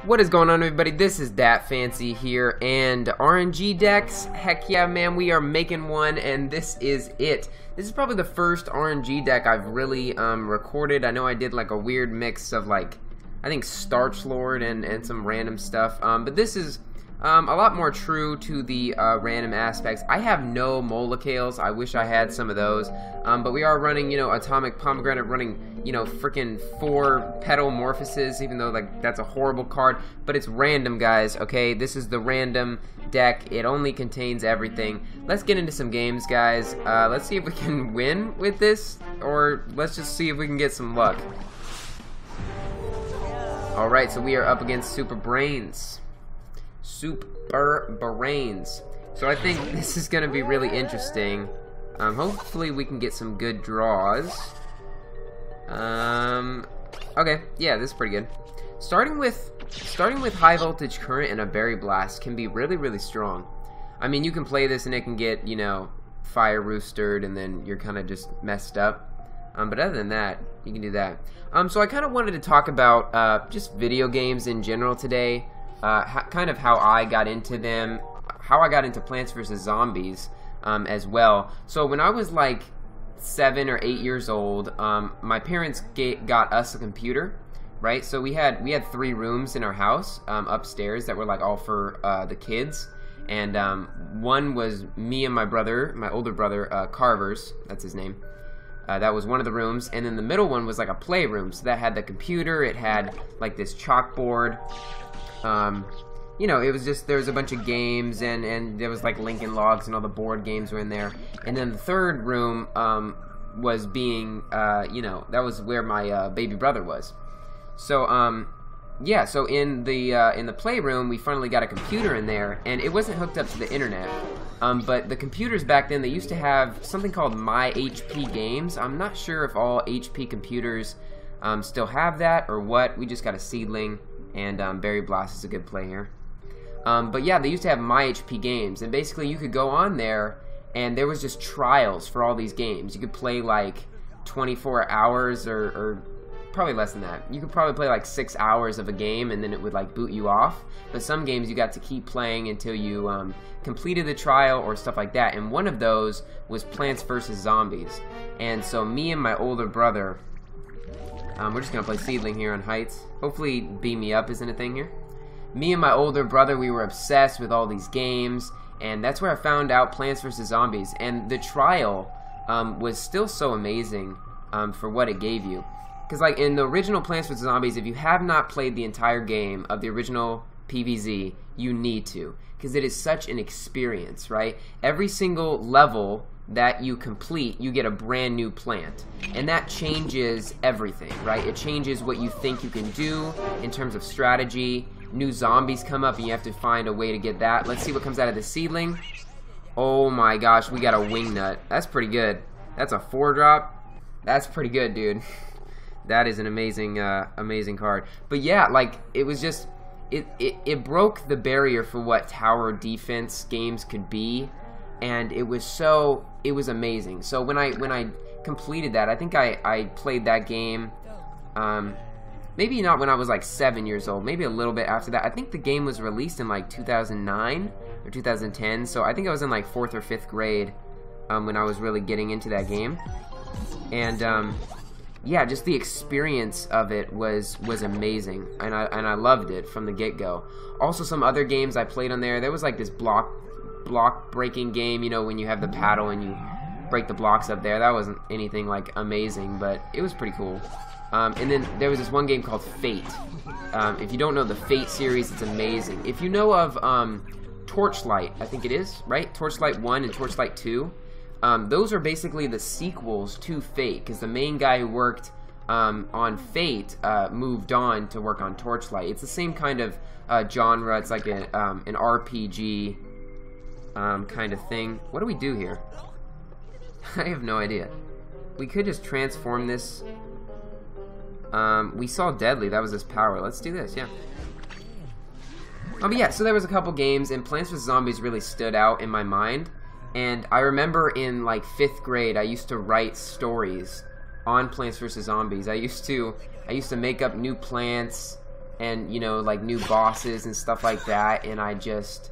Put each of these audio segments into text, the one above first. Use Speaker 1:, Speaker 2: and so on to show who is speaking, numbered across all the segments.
Speaker 1: What is going on, everybody? This is Dat Fancy here, and RNG decks, heck yeah, man, we are making one, and this is it. This is probably the first RNG deck I've really recorded. I know I did like a weird mix of like, I think Starch Lord and some random stuff, but this is a lot more true to the random aspects. I have no Molocales. I wish I had some of those, but we are running, you know, Atomic Pomegranate, running, you know, freaking 4 Petal Morphosis, even though like that's a horrible card, but it's random, guys. Okay, this is the random deck. It only contains everything. Let's get into some games, guys. Let's see if we can win with this, or let's just see if we can get some luck. All right, so we are up against Super Brains. Super Brains. So I think this is going to be really interesting. Hopefully we can get some good draws. Okay, yeah, this is pretty good. Starting with High Voltage Current and a Berry Blast can be really strong. I mean, you can play this and it can get, you know, Fire Roostered and then you're kind of just messed up. But other than that, you can do that. So I kind of wanted to talk about just video games in general today. Kind of how I got into them, how I got into Plants vs. Zombies as well. So when I was like 7 or 8 years old, my parents got us a computer, right? So we had 3 rooms in our house upstairs that were like all for the kids, and one was me and my brother, my older brother, Carver's, that's his name. That was one of the rooms, and then the middle one was like a playroom, so that had the computer, it had like this chalkboard. You know, it was just, there was a bunch of games, and there was like Lincoln Logs and all the board games were in there. And then the third room was being, you know, that was where my baby brother was. So yeah, so in the playroom we finally got a computer in there, and it wasn't hooked up to the internet. But the computers back then, they used to have something called My HP Games. I'm not sure if all HP computers still have that or what. We just got a seedling. And Berry Blast is a good play here. But yeah, they used to have My HP Games, and basically you could go on there, and there was just trials for all these games. You could play like 24 hours, or probably less than that. You could probably play like 6 hours of a game, and then it would like boot you off. But some games you got to keep playing until you completed the trial or stuff like that. And one of those was Plants vs. Zombies. And so me and my older brother, we're just going to play Seedling here on Heights. Hopefully Beam Me Up isn't a thing here. Me and my older brother, we were obsessed with all these games, and that's where I found out Plants vs. Zombies. And the trial was still so amazing for what it gave you. Because like in the original Plants vs. Zombies, if you have not played the entire game of the original PVZ, you need to. Because it is such an experience, right? Every single level that you complete, you get a brand new plant, and that changes everything, right? It changes what you think you can do in terms of strategy. New zombies come up and you have to find a way to get that. Let's see what comes out of the seedling. Oh my gosh, we got a Wingnut. That's pretty good. That's a 4-drop. That's pretty good, dude. That is an amazing amazing card. But yeah, like it was just it broke the barrier for what tower defense games could be. And it was amazing. So when I completed that, I think I played that game, maybe not when I was like 7 years old, maybe a little bit after that. I think the game was released in like 2009 or 2010, so I think I was in like 4th or 5th grade when I was really getting into that game. And yeah, just the experience of it was amazing, and I loved it from the get-go. Also, some other games I played on there, there was like this block breaking game, you know, when you have the paddle and you break the blocks up there. That wasn't anything like amazing, but it was pretty cool. And then there was this one game called Fate. If you don't know the Fate series, it's amazing. If you know of Torchlight, I think it is, right? Torchlight 1 and Torchlight 2. Those are basically the sequels to Fate, because the main guy who worked on Fate moved on to work on Torchlight. It's the same kind of genre. It's like an RPG kind of thing. What do we do here? I have no idea. We could just transform this. We saw Deadly. That was his power. Let's do this, yeah. But yeah, so there was a couple games, and Plants vs. Zombies really stood out in my mind. And I remember in like 5th grade, I used to write stories on Plants vs. Zombies. I used to make up new plants and you know, like new bosses and stuff like that, and I just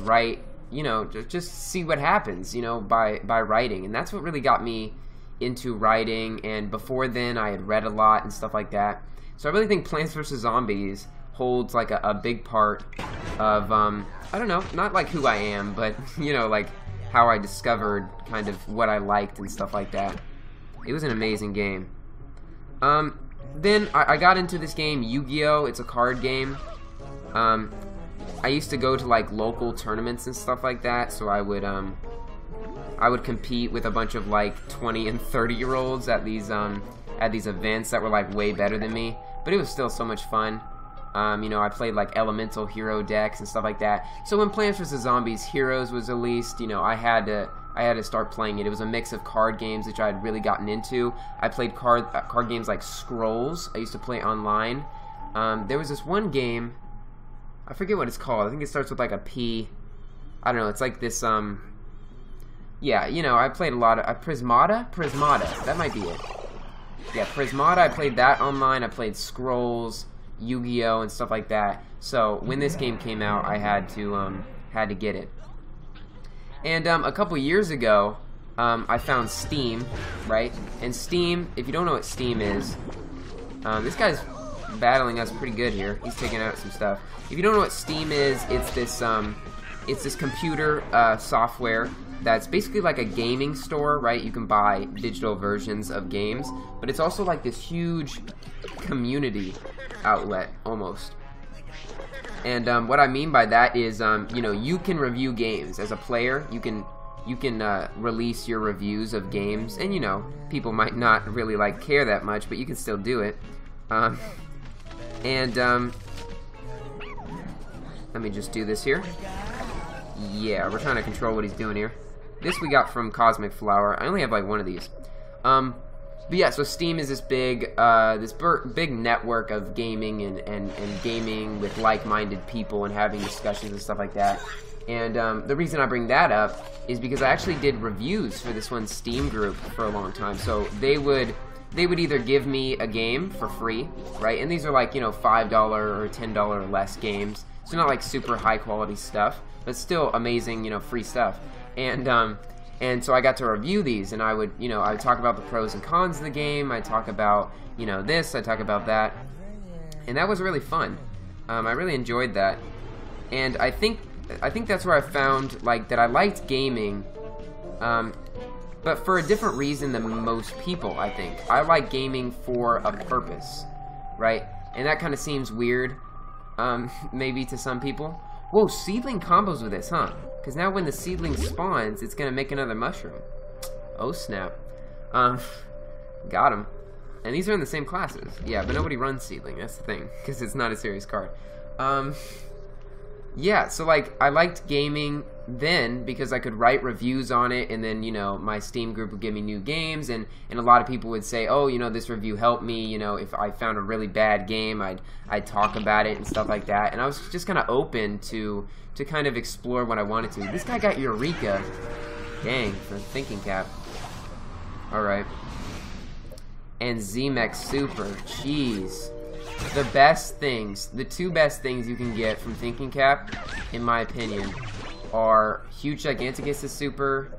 Speaker 1: write, you know, just see what happens, you know, by writing. And that's what really got me into writing. And before then I had read a lot and stuff like that. So I really think Plants vs. Zombies holds like a big part of I don't know, not like who I am, but you know, like how I discovered kind of what I liked and stuff like that. It was an amazing game. Then I got into this game, Yu-Gi-Oh! It's a card game. I used to go to like local tournaments and stuff like that, so I would compete with a bunch of like 20 and 30-year-olds at these events that were like way better than me, but it was still so much fun. You know, I played like elemental hero decks and stuff like that. So when Plants vs. Zombies Heroes was released, you know, I had to start playing it. It was a mix of card games, which I had really gotten into. I played card games like Scrolls. I used to play online. There was this one game, I forget what it's called. I think it starts with like a P. I don't know. It's like this. Yeah, you know, I played a lot of Prismata. That might be it. Yeah, Prismata. I played that online. I played Scrolls, Yu-Gi-Oh, and stuff like that. So when this game came out, I had to get it. And a couple years ago, I found Steam, right? And Steam, if you don't know what Steam is, this guy's battling us pretty good here. He's taking out some stuff. If you don't know what Steam is, it's this computer software that's basically like a gaming store, right? You can buy digital versions of games, but it's also like this huge community outlet almost. And what I mean by that is, you know, you can review games as a player. You can release your reviews of games, and you know, people might not really like care that much, but you can still do it. Let me just do this here. Yeah, we're trying to control what he's doing here. This we got from Cosmic Flower. I only have like one of these. But yeah, so Steam is this big big network of gaming and gaming with like-minded people and having discussions and stuff like that. And the reason I bring that up is because I actually did reviews for this one Steam group for a long time. So they would either give me a game for free, right? And these are like, you know, $5 or $10 or less games. So not like super high quality stuff, but still amazing, you know, free stuff. And so I got to review these, and I would talk about the pros and cons of the game. I talk about, you know, this, I talk about that. And that was really fun. I really enjoyed that. And I think that's where I found like that I liked gaming, but for a different reason than most people, I think. I like gaming for a purpose, right? And that kind of seems weird, maybe to some people. Whoa, seedling combos with this, huh? Because now when the seedling spawns, it's going to make another mushroom. Oh, snap. Got him. And these are in the same classes. Yeah, but nobody runs seedling, that's the thing. Because it's not a serious card. Yeah, so like, I liked gaming then because I could write reviews on it, and then, you know, my Steam group would give me new games, and a lot of people would say, oh, you know, this review helped me, you know, if I found a really bad game, I'd talk about it and stuff like that, and I was just kind of open to kind of explore what I wanted to. This guy got Eureka. Dang, for Thinking Cap. Alright. And ZMEX Super. Jeez. The best things, the two best things you can get from Thinking Cap, in my opinion, are Huge Giganticus Super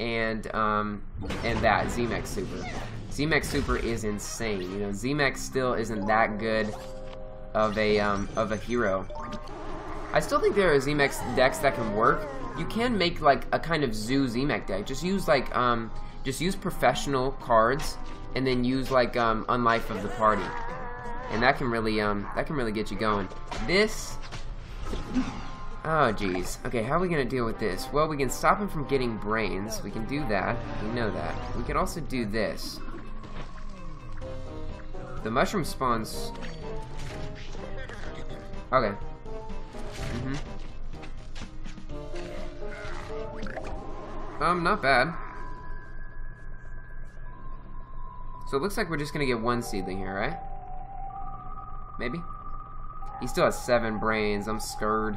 Speaker 1: and that ZMEX Super. ZMEX Super is insane. You know, ZMEX still isn't that good of a hero. I still think there are ZMEX decks that can work. You can make like a kind of Zoo ZMEX deck. Just use like just use professional cards and then use like Unlife of the Party. And that can really get you going. This, oh geez. Okay, how are we gonna deal with this? Well, we can stop him from getting brains. We can do that. We know that. We can also do this. The mushroom spawns. Okay. Not bad. So it looks like we're just gonna get one seedling here, right? Maybe? He still has 7 brains. I'm scared.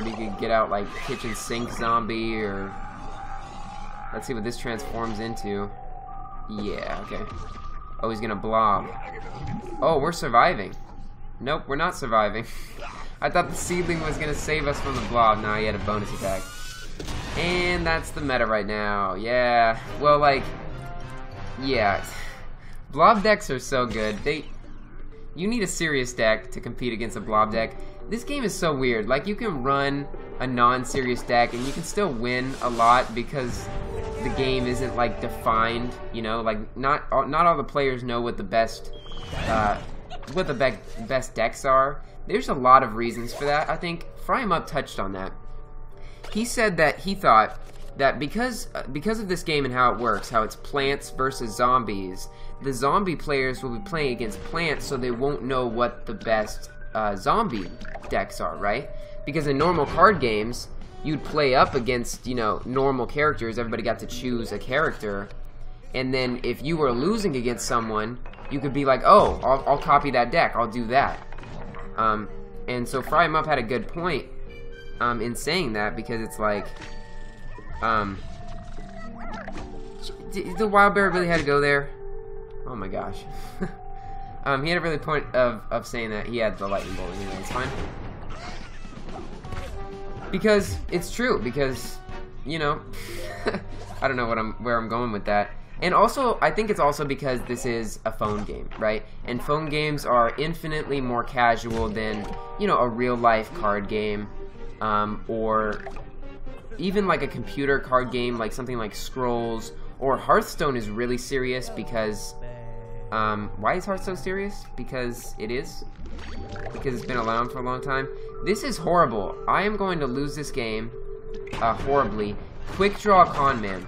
Speaker 1: He could get out like kitchen sink zombie, or let's see what this transforms into. Yeah, okay. Oh, he's gonna blob. Oh, we're surviving. Nope, we're not surviving. I thought the seedling was gonna save us from the blob. Nah, he had a bonus attack. And that's the meta right now. Yeah. Well, like, yeah. Blob decks are so good. You need a serious deck to compete against a blob deck. This game is so weird. Like, you can run a non-serious deck and you can still win a lot because the game isn't like defined, you know, like not all the players know what the best best decks are. There's a lot of reasons for that. I think Fry 'em Up touched on that. He said that he thought that because of this game and how it works, how it's plants versus zombies, the zombie players will be playing against plants, so they won't know what the best zombie decks are, right? Because in normal card games, you'd play up against, you know, normal characters. Everybody got to choose a character, and then if you were losing against someone, you could be like, oh, I'll copy that deck, I'll do that. And so Fry 'em Up had a good point in saying that, because it's like, the wild bear really had to go there. Oh my gosh. He had a really point of saying that. He had the lightning bolt anyway, it's fine. Because it's true, because, you know, I don't know where I'm going with that. And also, I think it's also because this is a phone game, right? And phone games are infinitely more casual than, you know, a real-life card game, or even like a computer card game, like something like Scrolls, or Hearthstone is really serious because, why is Hearthstone serious? Because it is? Because it's been around for a long time? This is horrible. I am going to lose this game, horribly. Quick Draw Con Man.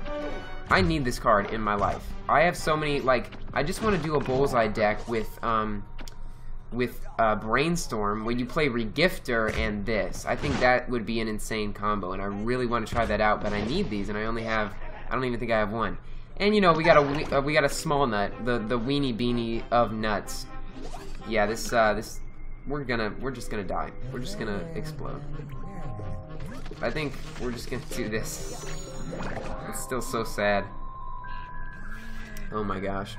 Speaker 1: I need this card in my life. I have so many, like, I just want to do a bullseye deck with Brainstorm, where you play Regifter and this. I think that would be an insane combo, and I really want to try that out, but I need these, and I only have, I don't even think I have one. And, you know, we got a small nut, the weenie beanie of nuts. Yeah, we're just gonna die. We're just gonna explode. I think we're just gonna do this. It's still so sad. Oh my gosh.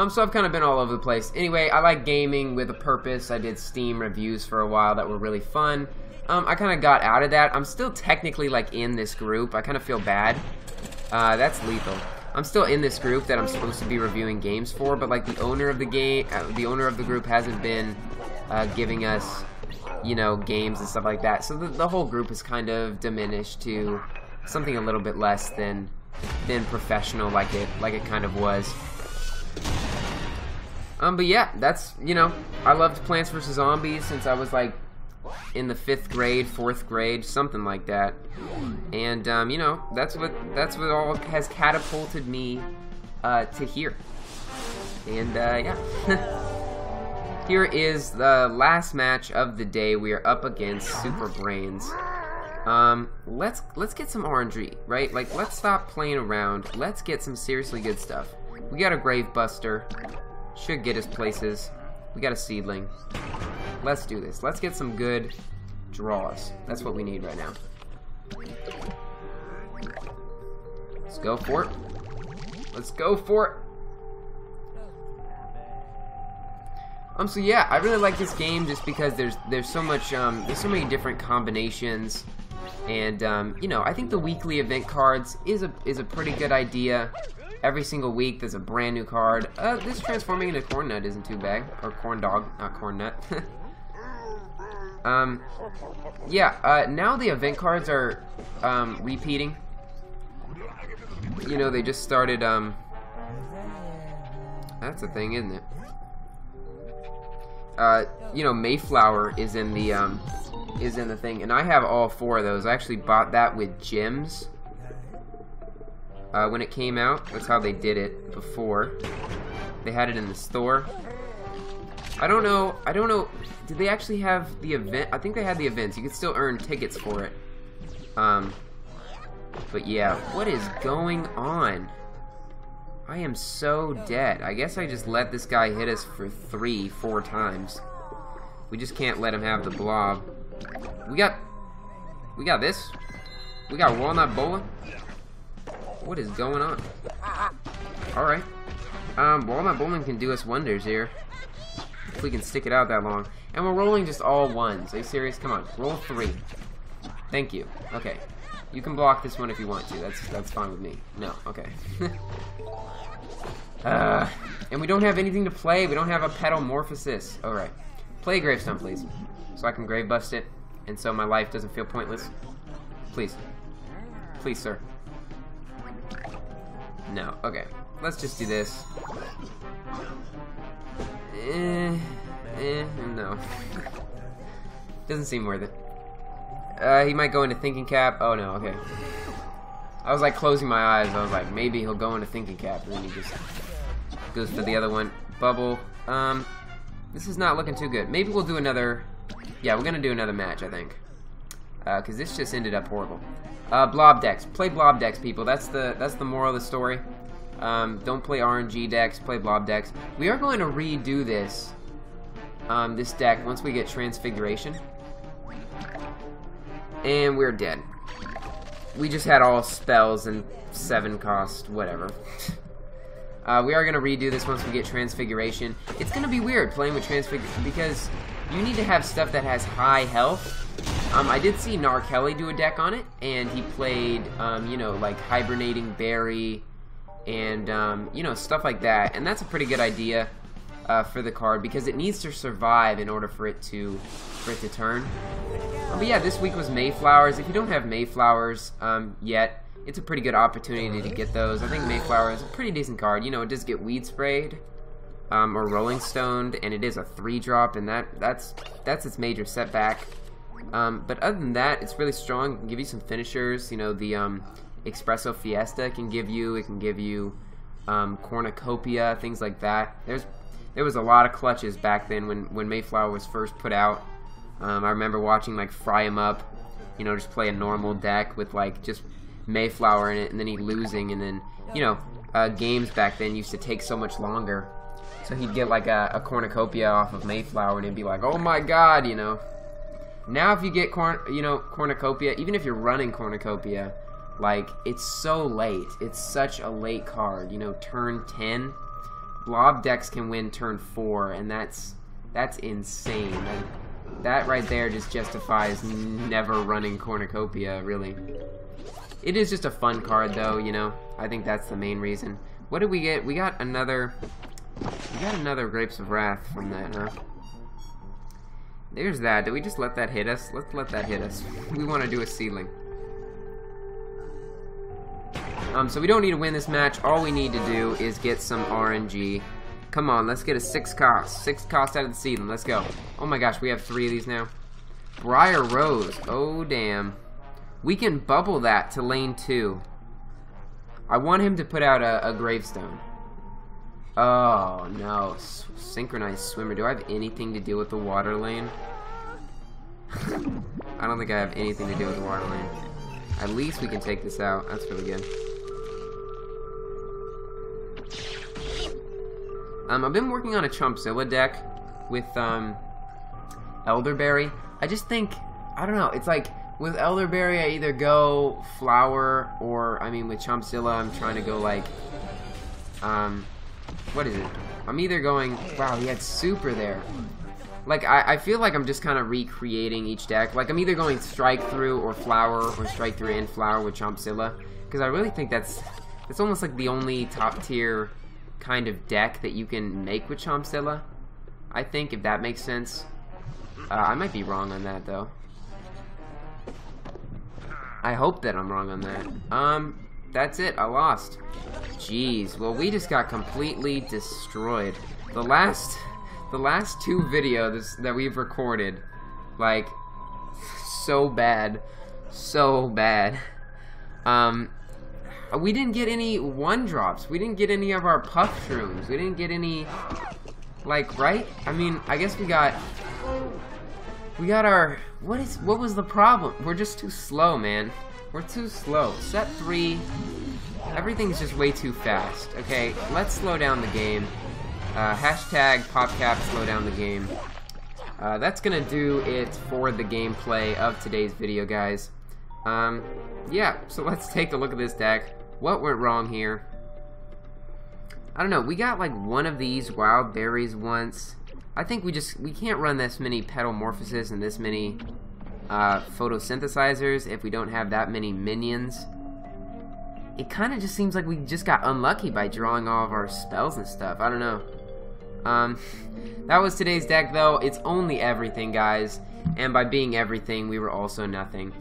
Speaker 1: So I've kind of been all over the place. Anyway, I like gaming with a purpose. I did Steam reviews for a while that were really fun. I kind of got out of that. I'm still technically like in this group. I kind of feel bad. That's lethal. I'm still in this group that I'm supposed to be reviewing games for, but like the owner of the game, the owner of the group hasn't been giving us, you know, games and stuff like that. So the whole group is kind of diminished to something a little bit less than professional, like it kind of was. But yeah, that's, you know, I loved Plants vs. Zombies since I was like in the 5th grade, 4th grade, something like that. And you know, that's what all has catapulted me to here. And yeah. Here is the last match of the day. We are up against Super Brains. Let's get some RNG, right? Like, let's stop playing around. Let's get some seriously good stuff. We got a Grave Buster. Should get us places. We got a Seedling. Let's do this. Let's get some good draws. That's what we need right now. Let's go for it. Let's go for it. So yeah, I really like this game just because there's so much there's so many different combinations, and you know, I think the weekly event cards is a pretty good idea. Every single week there's a brand new card. This transforming into Corn Nut isn't too bad, or Corn Dog, not Corn Nut. Yeah, now the event cards are repeating. You know, they just started. That's a thing, isn't it? You know, Mayflower is in the thing, and I have all 4 of those. I actually bought that with gems when it came out. That's how they did it before. They had it in the store. I don't know. Did they actually have the event? I think they had the events. You could still earn tickets for it. But yeah, what is going on? I am so dead. I guess I just let this guy hit us for 3-4 times. We just can't let him have the blob. We got this. We got Walnut Bowling. What is going on? Alright. Walnut Bowling can do us wonders here. If we can stick it out that long. And we're rolling just all ones. Are you serious? Come on. Roll 3. Thank you. Okay. You can block this one if you want to. That's fine with me. No. Okay. And we don't have anything to play. We don't have a Petalmorphosis. Alright. Play a gravestone, please. So I can grave bust it. And so my life doesn't feel pointless. Please. Please, sir. No. Okay. Let's just do this. No. Doesn't seem worth it. He might go into thinking cap. Oh no, okay. I was like closing my eyes. I was like, maybe he'll go into thinking cap, and then he just goes for the other one. Bubble. This is not looking too good. Maybe we'll do another. Yeah, we're gonna do another match, I think. Because this just ended up horrible. Blob decks. Play blob decks, people. That's the moral of the story. Don't play RNG decks. Play blob decks. We are going to redo this. This deck once we get Transfiguration. And we're dead. We just had all spells and 7 cost, whatever. We are going to redo this once we get Transfiguration. It's going to be weird playing with Transfiguration because you need to have stuff that has high health. I did see Narkelly do a deck on it, and he played, you know, like Hibernating Berry and, you know, stuff like that. And that's a pretty good idea for the card because it needs to survive in order for it to turn. But yeah, this week was Mayflowers. If you don't have Mayflowers yet, it's a pretty good opportunity to get those. I think Mayflower is a pretty decent card. You know, it does get Weed Sprayed or Rolling Stoned, and it is a 3-drop, and that's its major setback. But other than that, it's really strong. It can give you some finishers. You know, the Espresso Fiesta can give you. It can give you Cornucopia, things like that. There was a lot of clutches back then when Mayflower was first put out. I remember watching like Fry 'em Up, you know, just play a normal deck with like just Mayflower in it, and then he'd losing, and then, you know, games back then used to take so much longer. So he'd get like a Cornucopia off of Mayflower, and he'd be like, oh my god, you know. Now if you get Cornucopia, even if you're running Cornucopia, like, it's so late. It's such a late card, you know, turn 10. Blob decks can win turn 4, and that's insane. That right there just justifies never running Cornucopia, really. It is just a fun card, though, you know. I think that's the main reason. What did we get? We got another Grapes of Wrath from that, huh? There's that. Did we just let that hit us? Let's let that hit us. We want to do a Seedling. So we don't need to win this match. All we need to do is get some RNG. Come on, let's get a 6 cost. 6 cost out of the Seedling. Let's go. Oh my gosh, we have 3 of these now. Briar Rose. Oh, damn. We can bubble that to lane 2. I want him to put out a Gravestone. Oh, no. Synchronized Swimmer. Do I have anything to do with the water lane? I don't think I have anything to do with the water lane. At least we can take this out. That's really good. I've been working on a Chompzilla deck with Elderberry. I just think, I don't know, it's like with Elderberry I either go Flower or, I mean, with Chompzilla I'm trying to go like, what is it? I'm either going, wow, he had Super there. Like, I feel like I'm just kind of recreating each deck. Like, I'm either going Strike Through or Flower, or Strike Through and Flower with Chompzilla. Because I really think that's almost like the only top tier kind of deck that you can make with Chompzilla. I think, if that makes sense. I might be wrong on that, though. I hope that I'm wrong on that. That's it. I lost. Jeez. Well, we just got completely destroyed. The last 2 videos that we've recorded, like, so bad. So bad. We didn't get any 1-drops. We didn't get any of our Puff Shrooms. We didn't get any, like, right? I mean, I guess we got our, what was the problem? We're just too slow, man. We're too slow. Set 3, everything's just way too fast. Okay, let's slow down the game. Hashtag PopCap, slow down the game. That's gonna do it for the gameplay of today's video, guys. Yeah, so let's take a look at this deck. What went wrong here? I don't know, we got like one of these wild berries once. I think we can't run this many petalmorphoses and this many photosynthesizers if we don't have that many minions. It kind of just seems like we just got unlucky by drawing all of our spells and stuff. I don't know. That was today's deck, though. It's only everything, guys. And by being everything, we were also nothing.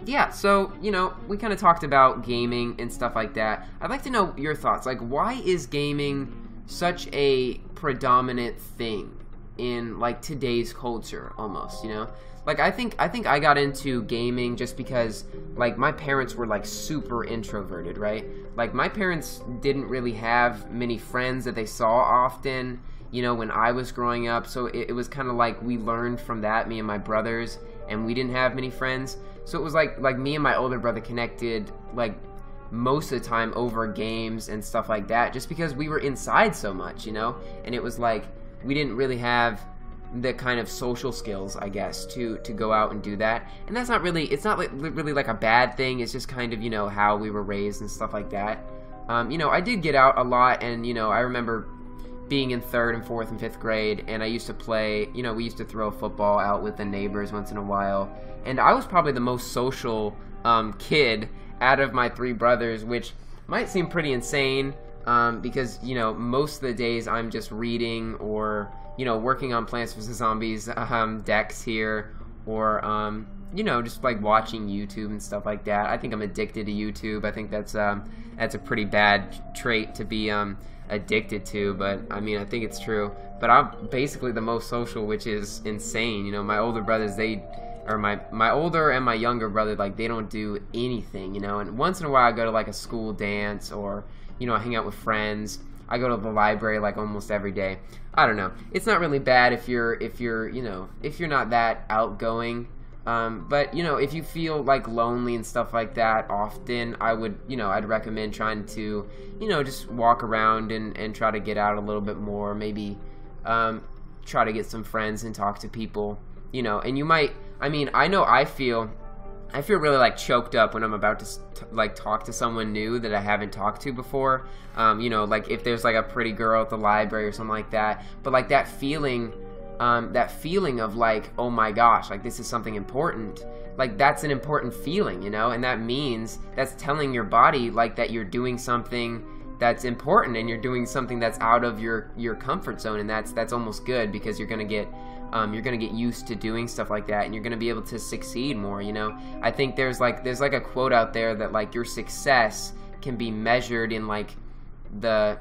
Speaker 1: Yeah, so, you know, we kind of talked about gaming and stuff like that. I'd like to know your thoughts. Like, why is gaming such a predominant thing in, like, today's culture, almost, you know? Like, I think I got into gaming just because, like, my parents were, like, super introverted, right? Like, my parents didn't really have many friends that they saw often, you know, when I was growing up. So it was kind of like we learned from that, me and my brothers, and we didn't have many friends. So it was like me and my older brother connected, like, most of the time over games and stuff like that, just because we were inside so much, you know? And it was like we didn't really have the kind of social skills, I guess, to go out and do that. And that's not really, it's not like, really like a bad thing. It's just kind of, you know, how we were raised and stuff like that. You know, I did get out a lot, and, you know, I remember being in 3rd and 4th and 5th grade, and I used to play, you know, we used to throw football out with the neighbors once in a while. And I was probably the most social kid out of my 3 brothers, which might seem pretty insane, because, you know, most of the days I'm just reading or, you know, working on Plants vs. Zombies decks here, or, you know, just like watching YouTube and stuff like that. I think I'm addicted to YouTube. I think that's a pretty bad trait to be addicted to, but I mean, I think it's true. But I'm basically the most social, which is insane. You know, my older brothers, my older and my younger brother, like, they don't do anything, you know. And once in a while I go to like a school dance, or, you know, I hang out with friends. I go to the library like almost every day. I don't know. It's not really bad if you're you know, if you're not that outgoing. But, you know, if you feel like lonely and stuff like that often, I would, you know, I'd recommend trying to, you know, just walk around and try to get out a little bit more. Maybe try to get some friends and talk to people, you know. And you might, I mean, I know I feel really like choked up when I'm about to like talk to someone new that I haven't talked to before. You know, like if there's like a pretty girl at the library or something like that. But like that feeling of like, oh my gosh, like this is something important. Like that's an important feeling, you know, and that means that's telling your body like that you're doing something that's important, and you're doing something that's out of your comfort zone, and that's almost good, because you're gonna get used to doing stuff like that, and you're gonna be able to succeed more, you know. I think there's like a quote out there that like your success can be measured in like the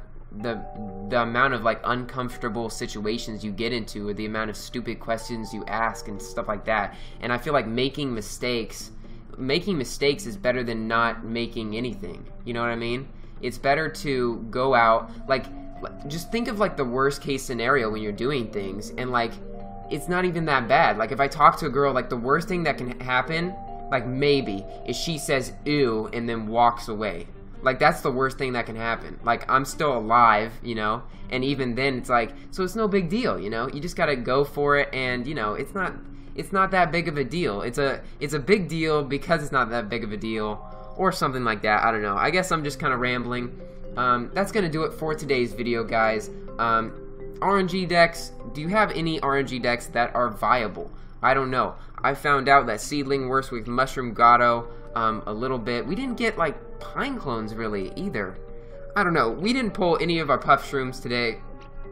Speaker 1: amount of like uncomfortable situations you get into, or the amount of stupid questions you ask and stuff like that. And I feel like making mistakes is better than not making anything. You know what I mean? It's better to go out, like just think of like the worst case scenario when you're doing things, and like it's not even that bad. Like if I talk to a girl, like the worst thing that can happen, like maybe, is she says ew and then walks away. Like that's the worst thing that can happen. Like I'm still alive, you know, and even then it's like, so it's no big deal, you know. You just gotta go for it, and you know, it's not that big of a deal. It's a big deal because it's not that big of a deal, or something like that. I don't know. I guess I'm just kind of rambling. That's gonna do it for today's video, guys. RNG decks. Do you have any RNG decks that are viable? I don't know. I found out that Seedling works with Mushroom Gato a little bit. We didn't get like Pine Clones really either. I don't know. We didn't pull any of our Puff Shrooms today.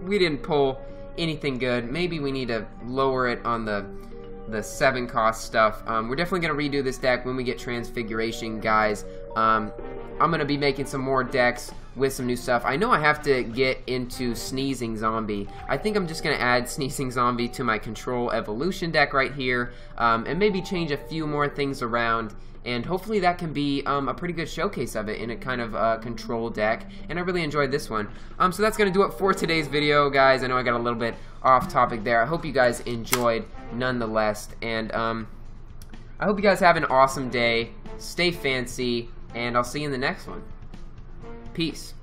Speaker 1: We didn't pull anything good. Maybe we need to lower it on the 7 cost stuff. We're definitely going to redo this deck when we get Transfiguration, guys. I'm going to be making some more decks with some new stuff. I know I have to get into Sneezing Zombie. I think I'm just going to add Sneezing Zombie to my Control Evolution deck right here, and maybe change a few more things around, and hopefully that can be a pretty good showcase of it in a kind of control deck, and I really enjoyed this one. So that's going to do it for today's video, guys. I know I got a little bit off topic there. I hope you guys enjoyed nonetheless, and I hope you guys have an awesome day. Stay fancy, and I'll see you in the next one. Peace.